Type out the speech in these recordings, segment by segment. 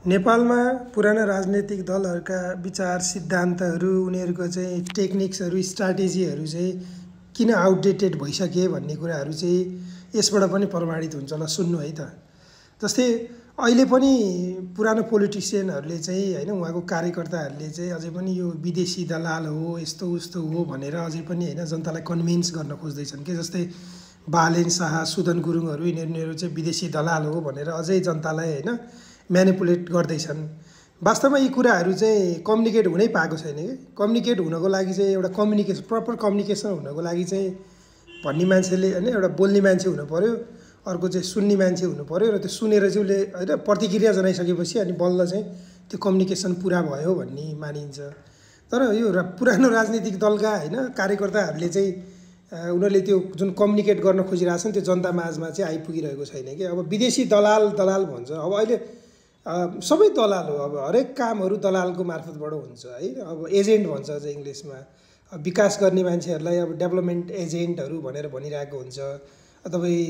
नेपालमा पुराना राजनीतिक दलहरूका विचार सिद्धान्तहरू उनीहरूको चाहिँ टेक्निक्सहरू स्ट्राटेजीहरू चाहिँ किन आउटडेटेड भइसके भन्ने कुराहरू चाहिँ यसबाट पनि प्रमाणित हुन्छ ल सुन्नु है त। जस्तै अहिले पनि पुरानो पोलिटिसियनहरूले चाहिँ होइन उहाँको कार्यकर्ताहरूले चाहिँ अझै पनि यो विदेशी दलाल हो यस्तो उस्तो हो भनेर अझै पनि होइन जनतालाई कन्भिन्स गर्न खोज्दैछन् के। जस्तै बालेन शाह सुदन गुरुङहरू यिनीहरू चाहिँ विदेशी दलाल हो भनेर अझै जनतालाई होइन म्यानिपुलेट गर्दैछन्। वास्तवमा यी कुराहरू चाहिँ कम्युनिकेट हुनै पाएको छैन कि। कम्युनिकेट हुनको लागि चाहिँ एउटा कम्युनिकेसन प्रपर कम्युनिकेसन हुनको लागि चाहिँ भन्ने मान्छेले होइन एउटा बोल्ने मान्छे हुनु पऱ्यो, अर्को चाहिँ सुन्ने मान्छे हुनु पऱ्यो र त्यो सुनेर चाहिँ उसले होइन प्रतिक्रिया जनाइसकेपछि अनि बल्ल चाहिँ त्यो कम्युनिकेसन पुरा भयो भन्ने मानिन्छ। तर यो पुरानो राजनीतिक दलका होइन कार्यकर्ताहरूले चाहिँ उनीहरूले त्यो जुन कम्युनिकेट गर्न खोजिरहेछन् त्यो जनता माझमा चाहिँ आइपुगिरहेको छैन कि। अब विदेशी दलाल दलाल भन्छ, अब अहिले सबै दलाल हो, अब हरेक कामहरू दलालको मार्फतबाट हुन्छ है। अब एजेन्ट भन्छ चाहिँ इङ्ग्लिसमा, विकास गर्ने मान्छेहरूलाई अब डेभलपमेन्ट एजेन्टहरू भनेर भनिरहेको हुन्छ। तपाईँ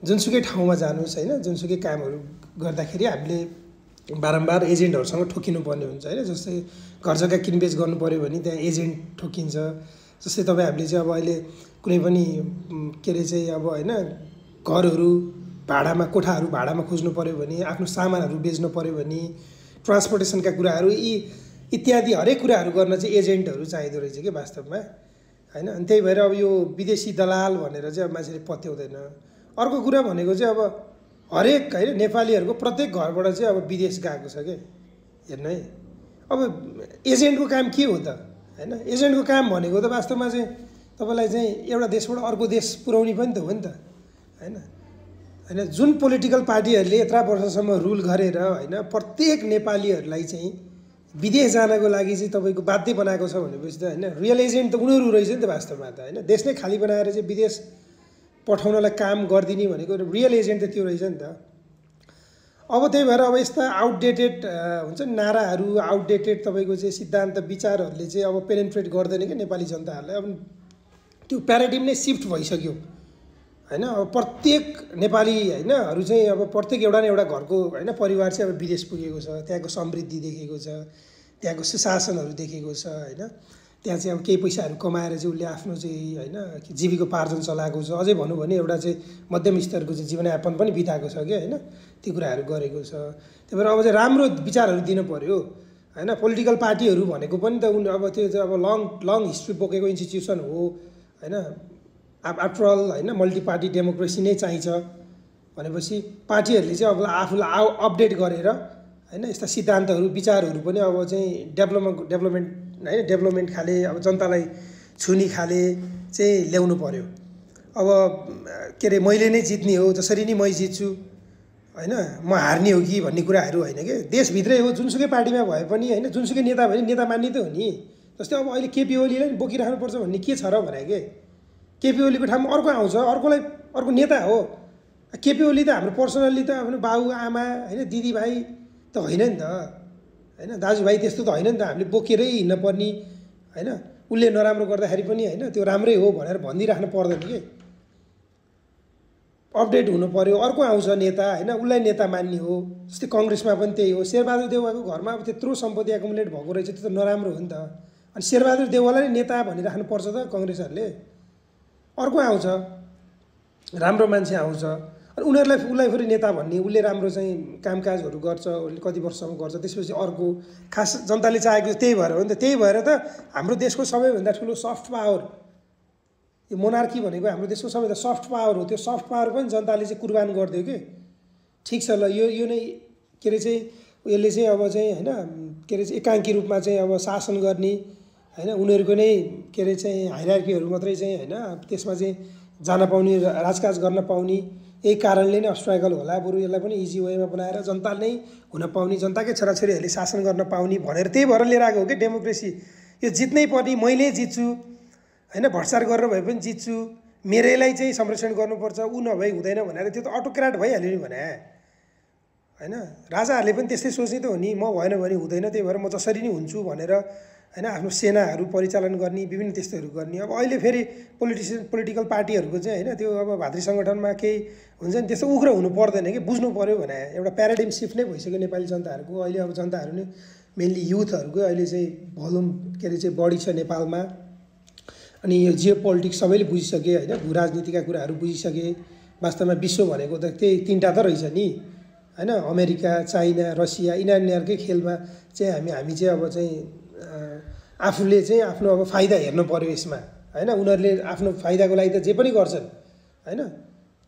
जुनसुकै ठाउँमा जानुहोस् होइन, जुनसुकै कामहरू गर्दाखेरि हामीले बारम्बार एजेन्टहरूसँग ठोकिनु पर्ने हुन्छ होइन। जस्तै घर जग्गा किनबेच गर्नु पऱ्यो भने त्यहाँ एजेन्ट ठोकिन्छ। जस्तै तपाईँ हामीले चाहिँ अब अहिले कुनै पनि के अरे चाहिँ अब होइन घरहरू भाडामा कोठाहरू भाडामा खोज्नु पऱ्यो भने, आफ्नो सामानहरू बेच्नु पऱ्यो भने, ट्रान्सपोर्टेसनका कुराहरू यी इत्यादि हरेक कुराहरू गर्न चाहिँ एजेन्टहरू चाहिँदो रहेछ कि वास्तवमा होइन। अनि त्यही भएर अब यो विदेशी दलाल भनेर चाहिँ अब मान्छेले पत्याउँदैन। अर्को कुरा भनेको चाहिँ अब हरेक होइन नेपालीहरूको प्रत्येक घरबाट चाहिँ अब विदेश गएको छ क्या। हेर्नु है, अब एजेन्टको काम के हो त होइन। एजेन्टको काम भनेको त वास्तवमा चाहिँ तपाईँलाई चाहिँ एउटा देशबाट अर्को देश पुर्याउने पनि त हो नि त होइन। होइन जुन पोलिटिकल पार्टीहरूले यत्रा वर्षसम्म रुल गरेर होइन प्रत्येक नेपालीहरूलाई चाहिँ विदेश जानको लागि चाहिँ तपाईँको बाध्य बनाएको छ भनेपछि त होइन रियल एजेन्ट त उनीहरू रहेछ नि त वास्तवमा त होइन। देश नै खाली बनाएर चाहिँ विदेश पठाउनलाई काम गरिदिने भनेको रियल एजेन्ट त त्यो रहेछ नि त। अब त्यही भएर अब यस्ता आउटडेटेड हुन्छ नि नाराहरू, आउटडेटेड तपाईँको चाहिँ सिद्धान्त विचारहरूले चाहिँ अब पेनिट्रेट गर्दैन क्या नेपाली जनताहरूलाई। अब त्यो प्याराडिम नै सिफ्ट भइसक्यो होइन। अब प्रत्येक नेपाली होइनहरू चाहिँ अब प्रत्येक एउटा न एउटा घरको होइन परिवार चाहिँ अब विदेश पुगेको छ। त्यहाँको समृद्धि देखेको छ, त्यहाँको सुशासनहरू देखेको छ होइन। त्यहाँ चाहिँ अब केही पैसाहरू कमाएर चाहिँ उसले आफ्नो चाहिँ होइन जीविकोपार्जन चलाएको छ। अझै भनौँ भने एउटा चाहिँ मध्यम स्तरको चाहिँ जीवनयापन पनि बिताएको छ क्या होइन। ती कुराहरू गरेको छ। त्यही भएर अब चाहिँ राम्रो विचारहरू दिनु पऱ्यो होइन। पोलिटिकल पार्टीहरू भनेको पनि त अब त्यो चाहिँ अब लङ हिस्ट्री बोकेको इन्स्टिट्युसन हो होइन। आफ्टर अल होइन मल्टी पार्टी डेमोक्रेसी नै चाहिन्छ भनेपछि पार्टीहरूले चाहिँ अब आफूलाई अपडेट गरेर होइन यस्ता सिद्धान्तहरू विचारहरू पनि अब चाहिँ डेभलपमेन्ट खाले अब जनतालाई छुने खाले चाहिँ ल्याउनु पर्यो। अब के अरे मैले नै जित्ने हो, जसरी नै मै जित्छु होइन, म हार्ने हो कि भन्ने कुराहरू होइन कि। देशभित्रै हो जुनसुकै पार्टीमा भए पनि होइन जुनसुकै नेता भयो नेता मान्ने त हो नि। जस्तै अब अहिले केपी ओलीलाई नि बोकिराख्नुपर्छ भन्ने के छ र भने के। केपी ओलीको ठाउँमा अर्को आउँछ, अर्को नेता हो। केपी ओली त हाम्रो पर्सनल्ली त आफ्नो बाउ आमा होइन दिदीभाइ त होइन नि त होइन, दाजुभाइ त्यस्तो त होइन नि त। हामीले बोकेरै हिँड्न पर्ने होइन। उसले नराम्रो गर्दाखेरि पनि होइन त्यो राम्रै हो भनेर भनिदिइराख्नु पर्दैन कि। अपडेट हुनु पऱ्यो। अर्को आउँछ नेता होइन उसलाई नेता मान्ने हो। जस्तै कङ्ग्रेसमा पनि त्यही हो। शेरबहादुर देउवाको घरमा अब त्यत्रो सम्पत्ति एकुमुलेट भएको रहेछ, त्यो त नराम्रो हो नि त। अनि शेरबहादुर देउवालाई नै नेता भनिराख्नु पर्छ त कङ्ग्रेसहरूले। अर्को आउँछ, राम्रो मान्छे आउँछ अनि उसलाई फेरि नेता भन्ने, उसले राम्रो चाहिँ कामकाजहरू गर्छ, उसले कति वर्षसम्म गर्छ, त्यसपछि अर्को। खास जनताले चाहेको त्यही भएर हो नि त। त्यही भएर त हाम्रो देशको सबैभन्दा ठुलो सफ्ट पावर यो मोनार्की भनेको हाम्रो देशको सबैभन्दा सफ्ट पावर हो। त्यो सफ्ट पावर पनि जनताले चाहिँ कुर्बान गरिदियो कि। ठिक छ ल, यो नै के अरे चाहिँ यसले चाहिँ अब चाहिँ होइन के अरे चाहिँ एकाङ्की रूपमा चाहिँ अब शासन गर्ने होइन उनीहरूको नै के अरे चाहिँ हाइरार्कीहरू मात्रै चाहिँ होइन त्यसमा चाहिँ जान पाउने, राजकाज गर्न पाउने, यही कारणले नै स्ट्रगल होला। बरु यसलाई पनि इजी वेमा बनाएर जनता नै हुन पाउने, जनताकै छोराछोरीहरूले शासन गर्न पाउने भनेर त्यही भएर लिएर आएको हो कि डेमोक्रेसी। यो जित्नै पर्ने, मैले जित्छु होइन, भ्रष्टाचार गरेर भए पनि जित्छु, मेरैलाई चाहिँ संरक्षण गर्नुपर्छ, ऊ नभई हुँदैन भनेर त्यो त अटोक्राट भइहाल्यो नि भने हैन। राजाहरूले पनि त्यस्तै सोच्ने त हो नि, म भएन भने हुँदैन, त्यही भएर म जसरी नै हुन्छु भनेर हैन आफ्नो सेनाहरू परिचालन गर्ने, विभिन्न त्यस्तोहरू गर्ने। अब अहिले फेरि पोलिटिकल पार्टीहरूको चाहिँ हैन त्यो अब भातृ सङ्गठनमा केही हुन्छ नि, त्यस्तो उग्र हुनु पर्दैन कि, बुझ्नु पर्यो भने एउटा प्याराडाइम सिफ्ट नै भइसक्यो नेपाली जनताहरूको। अहिले अब जनताहरू नै मेनली युथहरूको अहिले चाहिँ भोल्युम के अरे चाहिँ बढी छ नेपालमा। अनि यो जियो पोलिटिक्स सबैले बुझिसके हैन, भू राजनीतिका कुराहरू बुझिसके। वास्तवमा विश्व भनेको त त्यही तिनवटा त रहेछ नि हैन, अमेरिका, चाइना, रसिया, यिनीहरूकै खेलमा चाहिँ हामी चाहिँ अब चाहिँ आफूले चाहिँ आफ्नो अब फाइदा हेर्नु पर्यो यसमा हैन। उनीहरूले आफ्नो फाइदाको लागि त जे पनि गर्छन् हैन,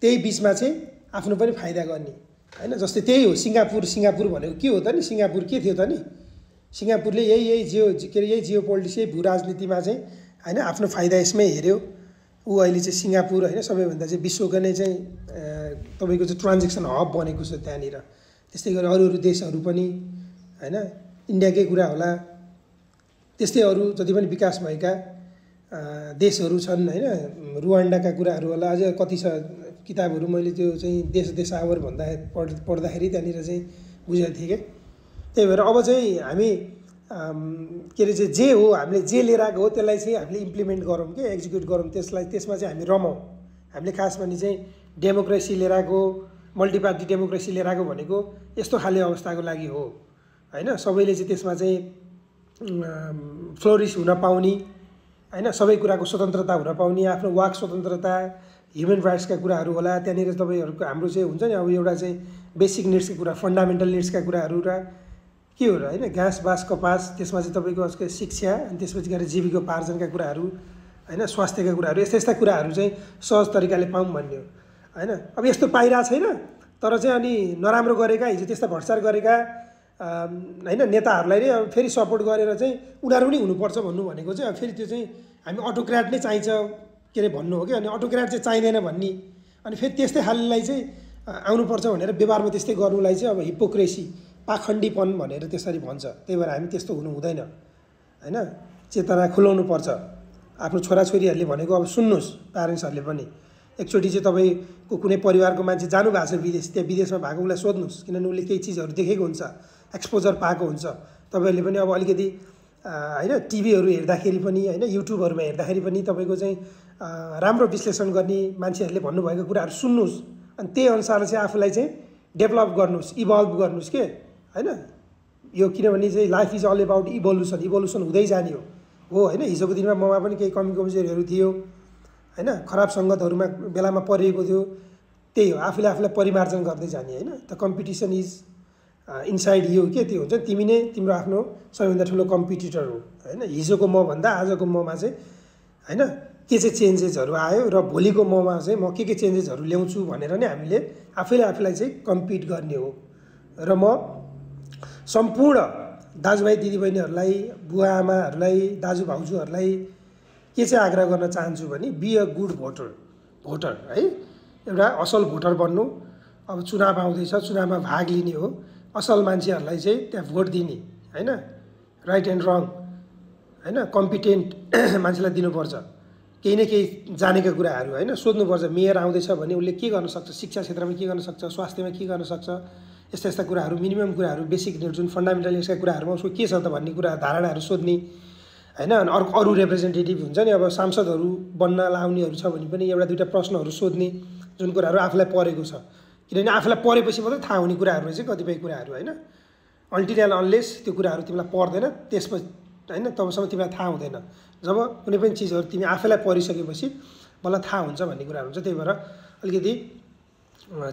त्यही बिचमा चाहिँ आफ्नो पनि फाइदा गर्ने हैन। जस्तै त्यही हो सिङ्गापुर भनेको के हो त नि, सिङ्गापुर के थियो त नि, सिङ्गापुरले यही जियो पोलिटिक्स, यही भू राजनीतिमा चाहिँ हैन आफ्नो फाइदा यसमै हेऱ्यो। ऊ अहिले चाहिँ सिङ्गापुर हैन सबैभन्दा चाहिँ विश्वको नै चाहिँ तपाईँको चाहिँ ट्रान्जेक्सन हब बनेको छ त्यहाँनिर। त्यस्तै गरी अरू देशहरू पनि हैन, इन्डियाकै कुरा होला, त्यस्तै अरू जति पनि विकास भएका देशहरू छन् हैन, रुवान्डाका कुराहरू होला, अझै कति छ किताबहरू मैले त्यो चाहिँ देशावर पढ्दाखेरि त्यहाँनिर चाहिँ बुझेको थिएँ क्या। त्यही भएर अब चाहिँ हामी के अरे चाहिँ जे हो हामीले जे लिएर आएको हो त्यसलाई चाहिँ हामीले इम्प्लिमेन्ट गरौँ कि एक्जिक्युट गरौँ, त्यसमा चाहिँ हामी रमाउँ। हामीले खास भने चाहिँ डेमोक्रेसी लिएर आएको, मल्टिपार्टी डेमोक्रेसी लिएर आएको भनेको यस्तो खाले अवस्थाको लागि हो हैन। सबैले चाहिँ त्यसमा चाहिँ फ्लोरिस हुन पाउने हैन, सबै कुराको स्वतन्त्रता हुन पाउने, आफ्नो वाक स्वतन्त्रता, ह्युमन राइट्सका कुराहरू होला त्यहाँनिर। तपाईँहरूको हाम्रो चाहिँ हुन्छ नि अब एउटा चाहिँ बेसिक निड्सका कुरा, फन्डामेन्टल निड्सका कुराहरू र के हो र हैन, घाँस बाँस कपास, त्यसमा चाहिँ तपाईँको आजको शिक्षा, अनि त्यसपछि गएर जीविकोपार्जनका कुराहरू हैन, स्वास्थ्यका कुराहरू, यस्ता कुराहरू चाहिँ सहज तरिकाले पाऊँ भन्ने हो हैन। अब यस्तो पाइरहेको छैन, तर चाहिँ अनि नराम्रो गरेका, हिजो त्यस्ता भ्रष्टाचार गरेका हैन नेताहरूलाई नै अब फेरि सपोर्ट गरेर चाहिँ उनीहरू पनि हुनुपर्छ भन्नु भनेको चाहिँ अब फेरि त्यो चाहिँ हामी अटोक्र्याट नै चाहिन्छ के अरे भन्नु हो कि। अनि अटोक्र्याट चाहिँ चाहिँदैन भन्ने, अनि फेरि त्यस्तै खाललाई चाहिँ आउनुपर्छ भनेर व्यवहारमा त्यस्तै गर्नुलाई चाहिँ अब हिपोक्रेसी, पाखण्डीपन भनेर त्यसरी भन्छ। त्यही भएर हामी त्यस्तो हुनु हुँदैन हैन, चेतना खुलाउनु पर्छ। आफ्नो छोराछोरीहरूले भनेको अब सुन्नुहोस्, प्यारेन्ट्सहरूले पनि एकचोटि चाहिँ तपाईँको कुनै परिवारको मान्छे जानुभएको छ विदेश, त्यहाँ विदेशमा भएको उसलाई सोध्नुहोस्, किनभने उसले केही चिजहरू देखेको हुन्छ, एक्सपोजर पाएको हुन्छ। तपाईँहरूले पनि अब अलिकति हैन टिभीहरू हेर्दाखेरि पनि हैन, युट्युबहरूमा हेर्दाखेरि पनि तपाईँको चाहिँ राम्रो विश्लेषण गर्ने मान्छेहरूले भन्नुभएको कुराहरू सुन्नुहोस्, अनि त्यही अनुसार चाहिँ आफूलाई चाहिँ डेभलप गर्नुहोस्, इभल्भ गर्नुहोस् के हैन। यो किनभने चाहिँ life is all about evolution हुँदै जाने हो हैन। हिजोको दिनमा ममा पनि केही कमी कमजोरीहरू थियो हैन, खराब सङ्गतहरूमा बेलामा परिएको थियो, त्यही हो आफूलाई परिमार्जन गर्दै जाने हैन। त कम्पिटिसन इज इनसाइड यु के त्यो हुन्छ, तिमी नै तिम्रो आफ्नो सबैभन्दा ठुलो कम्पिटिटर हो हैन। हिजोको मभन्दा आजको ममा चाहिँ हैन के चाहिँ चेन्जेसहरू आयो र भोलिको ममा चाहिँ म के चेन्जेसहरू ल्याउँछु भनेर नै हामीले आफूलाई चाहिँ कम्पिट गर्ने हो। र म सम्पूर्ण दाजुभाइ दिदीबहिनीहरूलाई, बुवा आमाहरूलाई, दाजु भाउजूहरूलाई के चाहिँ आग्रह गर्न चाहन्छु भने बी अ गुड भोटर है, एउटा असल भोटर बन्नु। अब चुनाव आउँदैछ, चुनावमा भाग लिने हो, असल मान्छेहरूलाई चाहिँ त्यहाँ भोट दिने हैन, राइट एन्ड रङ हैन, कम्पिटेन्ट मान्छेलाई दिनुपर्छ। केही न केही जानेका कुराहरू हैन सोध्नुपर्छ। मेयर आउँदैछ भने उसले के गर्न सक्छ, शिक्षा क्षेत्रमा के गर्न सक्छ, स्वास्थ्यमा के गर्न सक्छ, यस्ता कुराहरू, मिनिमम कुराहरू, बेसिक जुन फन्डामेन्टल यसका कुराहरूमा उसको के छ त भन्ने कुरा, धारणाहरू सोध्ने हैन। अनि अरू रिप्रेजेन्टेटिभ हुन्छ नि, अब सांसदहरू बन्न लाउनेहरू छ भने पनि एउटा दुईवटा प्रश्नहरू सोध्ने, जुन कुराहरू आफूलाई परेको छ। किनभने आफूलाई परेपछि मात्रै थाहा हुने कुराहरू रहेछ कतिपय कुराहरू हैन। अनटिल एन्ड अनलेस त्यो कुराहरू तिमीलाई पर्दैन, त्यसपछि हैन तबसम्म तिमीलाई थाहा हुँदैन। जब कुनै पनि चिजहरू तिमी आफैलाई परिसकेपछि मलाई थाहा हुन्छ भन्ने कुराहरू हुन्छ। त्यही भएर अलिकति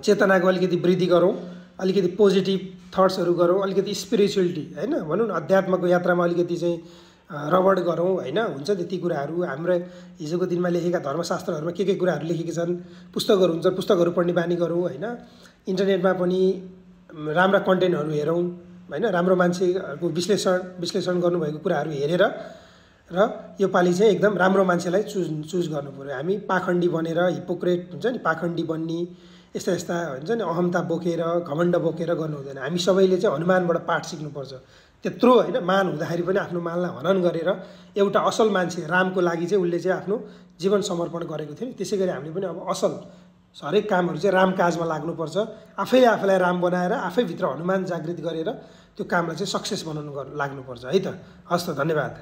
चेतनाको अलिकति वृद्धि गरौँ, अलिकति पोजिटिभ थट्सहरू गरौँ, अलिकति स्पिरिचुअलिटी हैन भनौँ न, अध्यात्मको यात्रामा अलिकति चाहिँ रबड गरौँ हैन। हुन्छ ती कुराहरू हाम्रो हिजोको दिनमा लेखेका धर्मशास्त्रहरूमा के कुराहरू लेखेका छन्, पुस्तकहरू हुन्छ, पुस्तकहरू पढ्ने बानी गरौँ हैन। इन्टरनेटमा पनि राम्रा कन्टेन्टहरू हेरौँ हैन, राम्रो मान्छेहरूको विश्लेषण गर्नुभएको कुराहरू हेरेर र यो पालि चाहिँ एकदम राम्रो मान्छेलाई चुज गर्नु पर्यो। हामी पाखण्डी बनेर हिपोक्रेट हुन्छ नि, पाखण्डी बन्ने यस्ता हुन्छ नि, अहमता बोकेर घमण्ड बोकेर गर्नु हुँदैन। हामी सबैले चाहिँ हनुमानबाट पाठ सिक्नुपर्छ। त्यत्रो हैन मान हुँदाखेरि पनि आफ्नो मानलाई हनन गरेर एउटा असल मान्छे रामको लागि चाहिँ उसले चाहिँ आफ्नो जीवन समर्पण गरेको थियो नि, त्यसै गरी हामीले पनि अब असल हरेक कामहरू चाहिँ रामकाजमा लाग्नुपर्छ। आफैले आफैलाई राम बनाएर आफैभित्र हनुमान जागृत गरेर त्यो कामलाई चाहिँ सक्सेस बनाउनु लाग्नुपर्छ है त। हस् त, धन्यवाद।